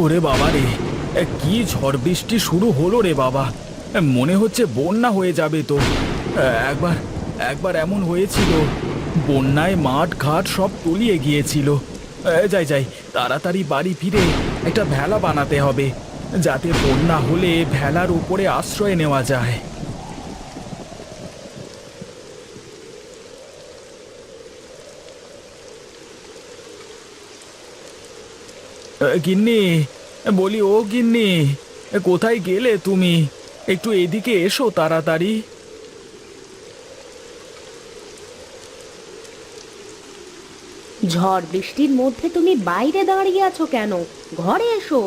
ওরে বাবা রে, কি ঝড় বৃষ্টি শুরু হলো রে বাবা। মনে হচ্ছে বন্যা হয়ে যাবে তো। একবার একবার এমন হয়েছিল, বন্যায় মাঠ ঘাট সব তলিয়ে গিয়েছিল। যাই যাই, তাড়াতাড়ি বাড়ি ফিরে একটা ভেলা বানাতে হবে, যাতে বন্যা হলে ভেলার উপরে আশ্রয় নেওয়া যায়। গিন্নি, বলি ও গিন্নি, কোথায় গেলে তুমি? একটু এদিকে এসো তাড়াতাড়ি। ঝড় বৃষ্টির মধ্যে তুমি বাইরে দাঁড়িয়ে আছো কেন? ঘরে এসো।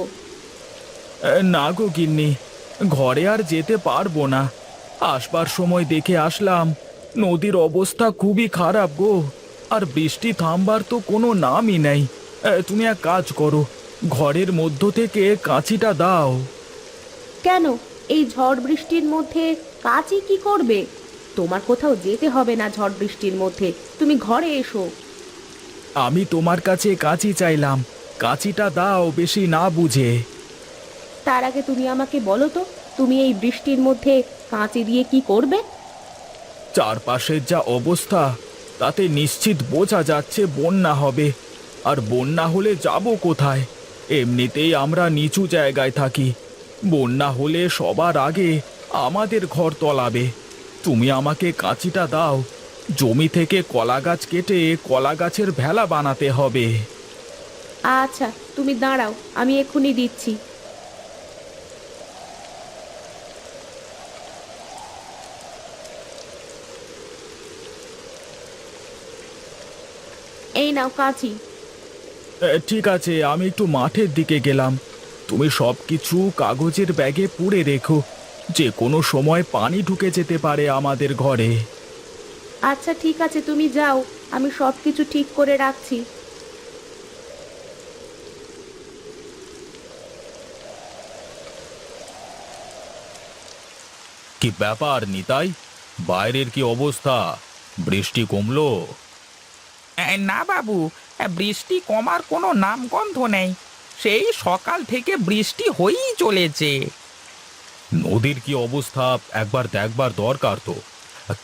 না গো গিন্নি, ঘরে আর যেতে পারবো না। আসবার সময় দেখে আসলাম নদীর অবস্থা খুবই খারাপ গো। আর বৃষ্টি থামবার তো কোনো নামই নেই। তুমি এক কাজ করো, ঘরের মধ্য থেকে কাঁচিটা দাও। কেন? এই ঝড় বৃষ্টির মধ্যে কাচি কি করবে? তোমার কোথাও যেতে হবে না ঝড় বৃষ্টির মধ্যে, তুমি ঘরে এসো। আমি তোমার কাছে কাঁচি চাইলাম, কাঁচিটা দাও বেশি না বুঝে। তার আগে তুমি আমাকে বলো তো, তুমি এই বৃষ্টির মধ্যে কাঁচি দিয়ে কি করবে? চারপাশের যা অবস্থা, তাতে নিশ্চিত বোঝা যাচ্ছে বন্যা হবে। আর বন্যা হলে যাব কোথায়? এমনিতেই আমরা নিচু জায়গায় থাকি, বন্যা হলে সবার আগে আমাদের ঘর তলাবে। তুমি আমাকে কাঁচিটা দাও, জমি থেকে কলা গাছ কেটে কলা গাছের ভেলা বানাতে হবে। আচ্ছা, তুমি দাঁড়াও, আমি এক্ষুনি দিচ্ছি। এই নাও কাঁচি। ঠিক আছে, আমি একটু মাঠের দিকে গেলাম। তুমি সব কিছু কাগজের ব্যাগে পুরে রেখো, যে কোনো সময় পানি ঢুকে যেতে পারে আমাদের ঘরে। আচ্ছা ঠিক আছে, তুমি যাও, আমি সব কিছু ঠিক করে রাখছি। কি ব্যাপার নিতাই, বাইরের কি অবস্থা? বৃষ্টি কমলো? না বাবু, বৃষ্টি কমার কোনো নামগন্ধ নেই। সেই সকাল থেকে বৃষ্টি হয়েই চলেছে। নদীর কি অবস্থা একবার দেখবার দরকার তো।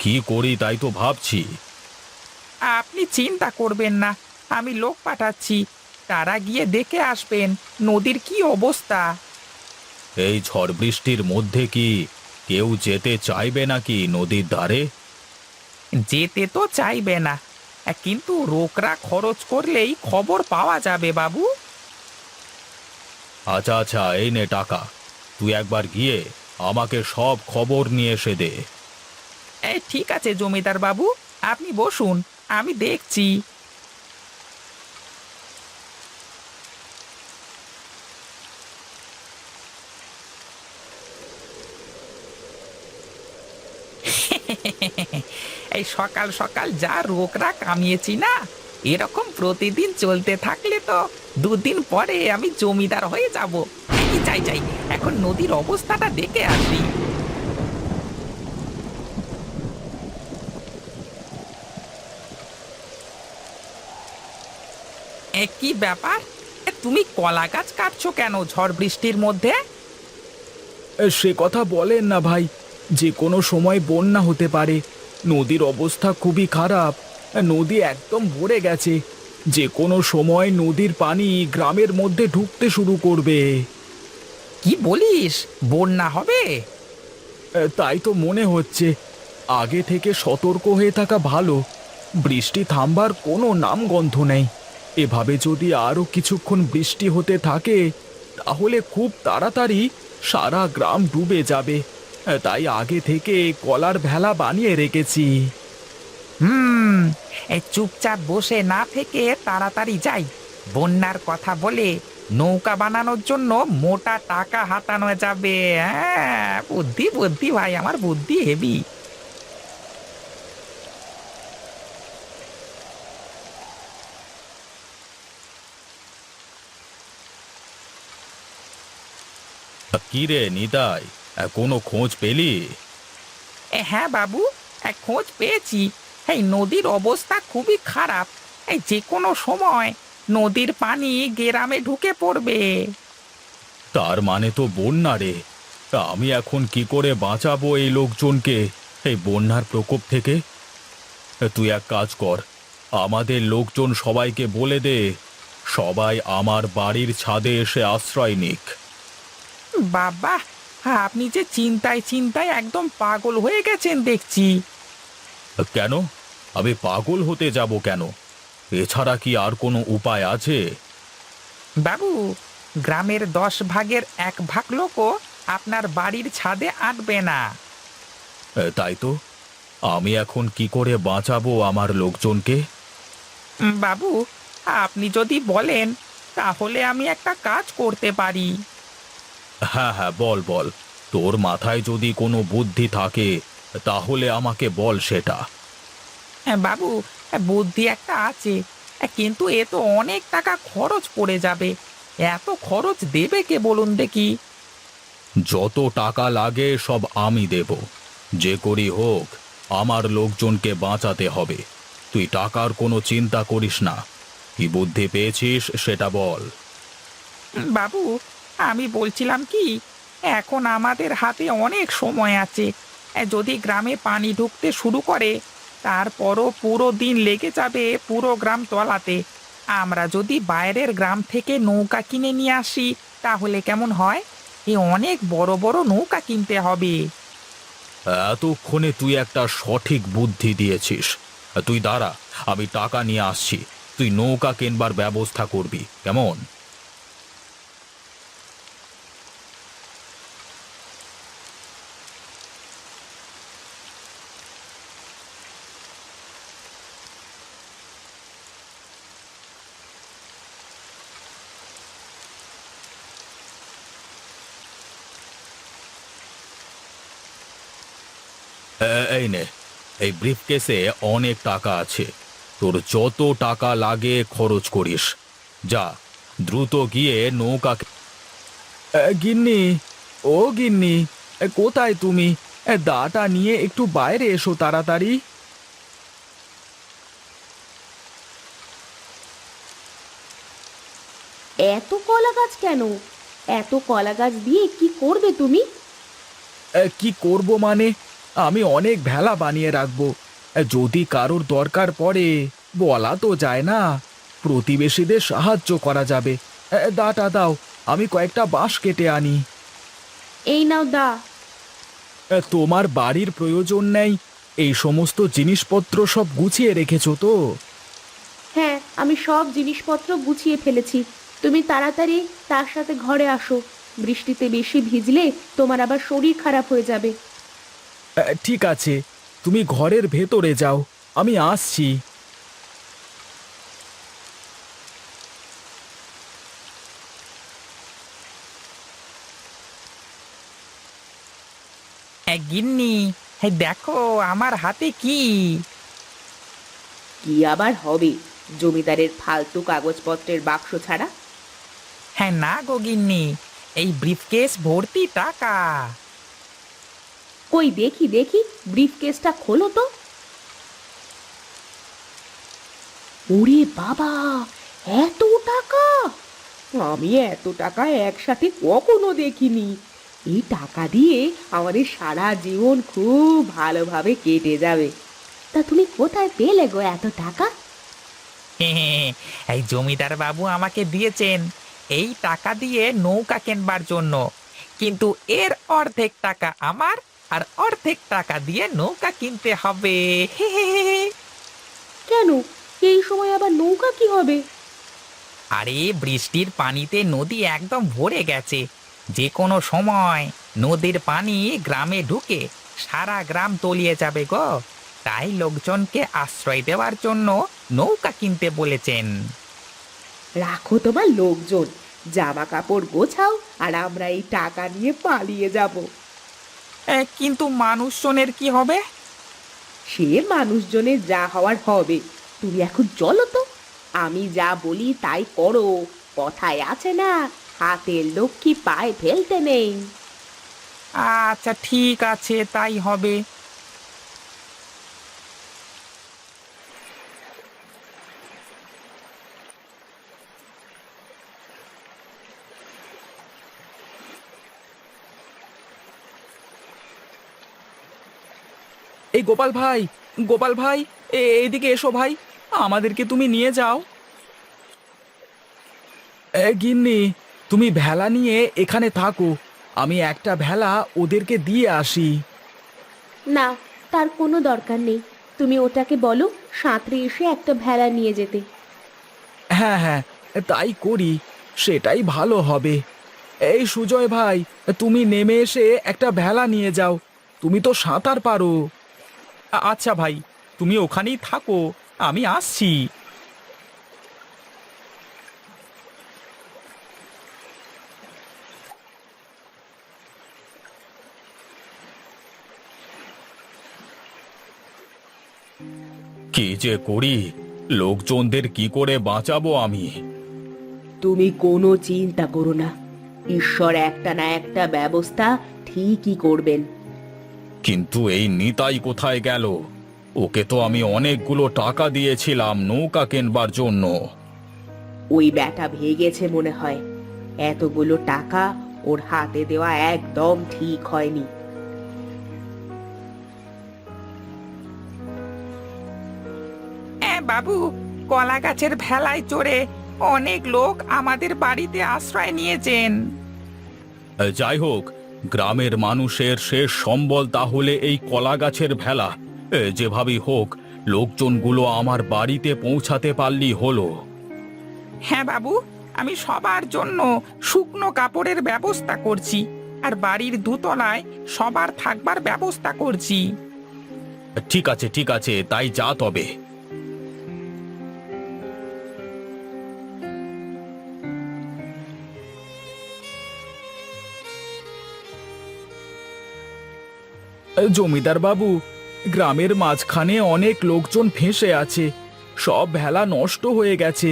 কি করি তাই তো ভাবছি। আপনি চিন্তা করবেন না, আমি লোক পাঠাচ্ছি, তারা গিয়ে দেখে আসবেন নদীর কি অবস্থা। এই ঝড় বৃষ্টির মধ্যে কি কেউ যেতে চাইবে নাকি নদীর ধারে? যেতে তো চাইবে না, কিন্তু রোকরা খরচ করলেই খবর পাওয়া যাবে বাবু। আচ্ছা আচ্ছা, এই নে টাকা, তুই একবার গিয়ে আমাকে সব খবর নিয়ে এসে দে। ঠিক আছে জমিদার বাবু, আপনি বসুন, আমি দেখছি। এই সকাল সকাল যা রোকরা কামিয়েছি না, এরকম প্রতিদিন চলতে থাকলে তো দুদিন পরে আমি জমিদার হয়ে যাব। যাই যাই, এখন নদীর অবস্থাটা দেখে আসি। কি ব্যাপার, তুমি কলা গাছ কাটছো কেন ঝড় বৃষ্টির মধ্যে? সে কথা বলেন না ভাই, যে কোনো সময় বন্যা হতে পারে। নদীর অবস্থা খুবই খারাপ, নদী একদম ভরে গেছে। যে কোনো সময় নদীর পানি গ্রামের মধ্যে ঢুকতে শুরু করবে। কি বলিস, বন্যা হবে? তাই তো মনে হচ্ছে। আগে থেকে সতর্ক হয়ে থাকা ভালো। বৃষ্টি থামবার কোনো নামগন্ধ নেই। এভাবে যদি আরো কিছুক্ষণ বৃষ্টি হতে থাকে, তাহলে খুব তাড়াতাড়ি সারা গ্রাম ডুবে যাবে। তাই আগে থেকে কলার ভেলা বানিয়ে রেখেছি। হুম, এই চুপচাপ বসে না থেকে তাড়াতাড়ি যাই, বন্যার কথা বলে নৌকা বানানোর জন্য মোটা টাকা হাতানো যাবে। হ্যাঁ, বুদ্ধি বুদ্ধি ভাই, আমার বুদ্ধি হেভি। কি রে নিতাই, কোনো খোঁজ পেলি? হ্যাঁ বাবু, খোঁজ পেয়েছি। এই নদীর অবস্থা খুবই খারাপ, এই যে কোনো সময় নদীর পানি গ্রামে ঢুকে পড়বে। তার মানে তো বন্যা রে। তা আমি এখন কি করে বাঁচাবো এই লোকজনকে এই বন্যার প্রকোপ থেকে? তুই এক কাজ কর, আমাদের লোকজন সবাইকে বলে দে সবাই আমার বাড়ির ছাদে এসে আশ্রয় নিক। বাবা, আপনি যে চিন্তায় চিন্তায় একদম পাগল হয়ে গেছেন দেখছি। কেন? আমি পাগল হতে যাব কেন? এছাড়া কি আর কোনো উপায় আছে? বাবু, গ্রামের 10 ভাগের 1 ভাগ লোকও আপনার বাড়ির ছাদে আঁটবে না। তাই তো, আমি এখন কি করে বাঁচাবো আমার লোকজনকে? বাবু, আপনি যদি বলেন তাহলে আমি একটা কাজ করতে পারি। হ্যাঁ হ্যাঁ, বল বল, তোর মাথায় যদি কোনো বুদ্ধি থাকে তাহলে আমাকে বল সেটা। বাবু, বুদ্ধি একটা আছে, কিন্তু এ তো অনেক টাকা খরচ পড়ে যাবে। এত খরচ দেবে কে বলুন দেখি? যত টাকা লাগে সব আমি দেব, যে করি হোক আমার লোকজনকে বাঁচাতে হবে। তুই টাকার কোনো চিন্তা করিস না। কি বুদ্ধি পেয়েছিস সেটা বল। বাবু, আমি বলছিলাম কি, এখন আমাদের হাতে অনেক সময় আছে। যদি গ্রামে পানি ঢুকতে শুরু করে, তারপরও পুরো দিন লেগে যাবে পুরো গ্রাম তলাতে। আমরা যদি বাইরের গ্রাম থেকে নৌকা কিনে নিয়ে আসি তাহলে কেমন হয়? অনেক বড় বড় নৌকা কিনতে হবে। এতক্ষণে তুই একটা সঠিক বুদ্ধি দিয়েছিস। তুই দাঁড়া, আমি টাকা নিয়ে আসছি। তুই নৌকা কেনবার ব্যবস্থা করবি, কেমন? এই নে, এই ব্রিফকেসে অনেক টাকা আছে। তোর যত টাকা লাগে খরচ করিস। যা, দ্রুত গিয়ে নৌকা। গিন্নি, ও গিন্নি, কোথায় তুমি? দাটা নিয়ে একটু বাইরে এসো তাড়াতাড়ি। এত কলা গাছ কেন? এত কলা গাছ দিয়ে কি করবে তুমি? কি করব মানে, আমি অনেক ভেলা বানিয়ে রাখবো। যদি কারোর দরকার পড়ে, বলা তো যায় না, প্রতিবেশীদের সাহায্য করা যাবে। দাটা দাও, আমি কয়েকটা বাঁশ কেটে আনি। এই নাও দা। তোমার বাড়ির প্রয়োজন নেই, এই সমস্ত জিনিসপত্র সব গুছিয়ে রেখেছো তো? হ্যাঁ, আমি সব জিনিসপত্র গুছিয়ে ফেলেছি। তুমি তাড়াতাড়ি তার সাথে ঘরে আসো। বৃষ্টিতে বেশি ভিজলে তোমার আবার শরীর খারাপ হয়ে যাবে। ঠিক আছে, তুমি ঘরের ভেতরে যাও, আমি আসছি। গিন্নি, দেখো আমার হাতে কি। কি আবার হবে? জমিদারের ফালতু কাগজপত্রের বাক্স ছাড়া? না গো গিন্নি, এই ব্রিফকেস ভর্তি টাকা। কই দেখি দেখি, ব্রিফকেসটা খোলো তো। ওরে বাবা, এত টাকা! আমি এত টাকা একসাথে কখনো দেখিনি। এই টাকা দিয়ে আমাদের সারা জীবন খুব ভালোভাবে কেটে যাবে। তা তুমি কোথায় পেলে গো এত টাকা? এই জমিদার বাবু আমাকে দিয়েছেন এই টাকা দিয়ে নৌকা কেনবার জন্য, কিন্তু এর অর্ধেক টাকা আমার, আর অর্ধেক টাকা দিয়ে নৌকা কিনতে হবে। কেন? এই সময় আবার নৌকা কি হবে? আরে বৃষ্টির পানিতে নদী একদম ভরে গেছে। যে কোনো সময় নদীর পানি গ্রামে ঢুকে সারা গ্রাম তলিয়ে যাবে গো। তাই লোকজনকে আশ্রয় দেওয়ার জন্য নৌকা কিনতে বলেছেন। রাখো তোমার লোকজন, জামা কাপড় গোছাও, আর আমরা এই টাকা নিয়ে পালিয়ে যাব। কিন্তু মানুষজনের কি হবে? সে মানুষজনের যা হওয়ার হবে। তুমি এখন চলো তো, আমি যা বলি তাই করো। কথায় আছে না, হাতের লক্ষ্মী পায়ে ফেলতে নেই। আচ্ছা ঠিক আছে, তাই হবে। এই গোপাল ভাই, এইদিকে এসো ভাই, আমাদেরকে তুমি নিয়ে যাও। গিন্নি, তুমি ভেলা নিয়ে এখানে থাকো, আমি একটা ভেলা ওদেরকে দিয়ে আসি। না, তার কোনো দরকার নেই। তুমি ওটাকে বলো সাঁতরে এসে একটা ভেলা নিয়ে যেতে। হ্যাঁ হ্যাঁ, তাই করি, সেটাই ভালো হবে। এই সুজয় ভাই, তুমি নেমে এসে একটা ভেলা নিয়ে যাও, তুমি তো সাঁতার পারো। আচ্ছা ভাই, তুমি ওখানেই থাকো, আমি আসছি। কি যে করি, লোকজনদের কি করে বাঁচাবো আমি? তুমি কোনো চিন্তা করো না, ঈশ্বর একটা না একটা ব্যবস্থা ঠিকই করবেন। কিন্তু এই নিতাই কোথায় গেল? ওকে তো আমি অনেকগুলো টাকা দিয়েছিলাম নৌকা কেনবার জন্য। ওই ব্যাটা ভেগেছে মনে হয়। এতগুলো টাকা ওর হাতে দেওয়া একদম ঠিক হয়নি। বাবু, কলা গাছের ভেলায় চড়ে অনেক লোক আমাদের বাড়িতে আশ্রয় নিয়েছেন। যাই হোক, গ্রামের মানুষের শেষ সম্বল তাহলে এই কলা গাছের ভেলা। যেভাবেই হোক, লোকজনগুলো আমার বাড়িতে পৌঁছাতে পারলি হলো। হ্যাঁ বাবু, আমি সবার জন্য শুকনো কাপড়ের ব্যবস্থা করছি, আর বাড়ির দোতলায় সবার থাকবার ব্যবস্থা করছি। ঠিক আছে ঠিক আছে, তাই যা তবে। জমিদার বাবু, গ্রামের মাঝখানে অনেক লোকজন ফেঁসে আছে, সব ভেলা নষ্ট হয়ে গেছে।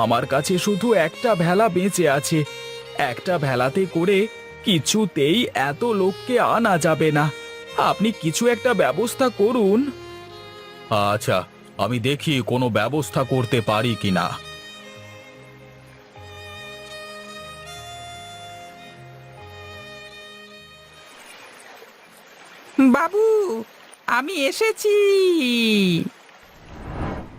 আমার কাছে শুধু একটা ভেলা বেঁচে আছে। একটা ভেলাতে করে কিছুতেই এত লোককে আনা যাবে না। আপনি কিছু একটা ব্যবস্থা করুন। আচ্ছা, আমি দেখি কোনো ব্যবস্থা করতে পারি কিনা। বাবু, আমি এসেছি।